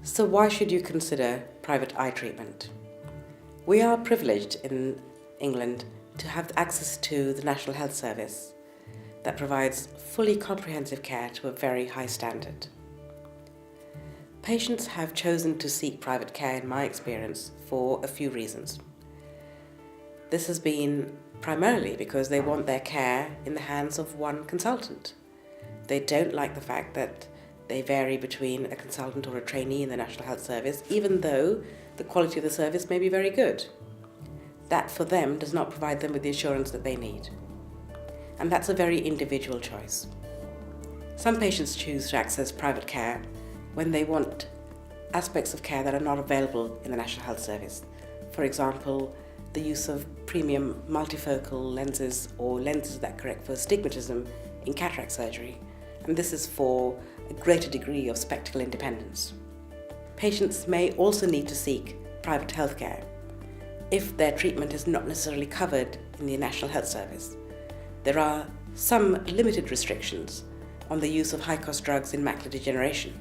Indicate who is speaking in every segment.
Speaker 1: So why should you consider private eye treatment? We are privileged in England to have access to the National Health Service that provides fully comprehensive care to a very high standard. Patients have chosen to seek private care, in my experience, for a few reasons. This has been primarily because they want their care in the hands of one consultant. They don't like the fact that they vary between a consultant or a trainee in the National Health Service, even though the quality of the service may be very good. That, for them, does not provide them with the assurance that they need. And that's a very individual choice. Some patients choose to access private care when they want aspects of care that are not available in the National Health Service. For example, the use of premium multifocal lenses or lenses that correct for astigmatism in cataract surgery, and this is for a greater degree of spectacle independence. Patients may also need to seek private healthcare if their treatment is not necessarily covered in the National Health Service. There are some limited restrictions on the use of high-cost drugs in macular degeneration.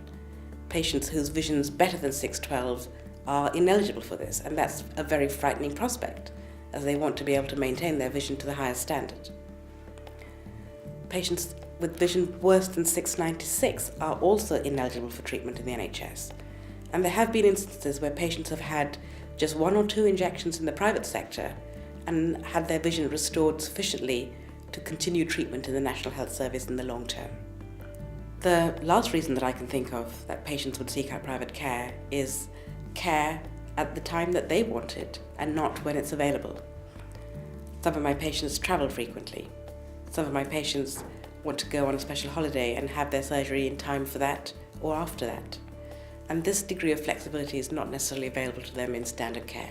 Speaker 1: Patients whose vision's better than 6/12 are ineligible for this, and that's a very frightening prospect, as they want to be able to maintain their vision to the highest standard. Patients with vision worse than 6/96 are also ineligible for treatment in the NHS. And there have been instances where patients have had just 1 or 2 injections in the private sector and had their vision restored sufficiently to continue treatment in the National Health Service in the long term. The last reason that I can think of that patients would seek out private care is care at the time that they want it and not when it's available. Some of my patients travel frequently. Some of my patients want to go on a special holiday and have their surgery in time for that or after that. And this degree of flexibility is not necessarily available to them in standard care.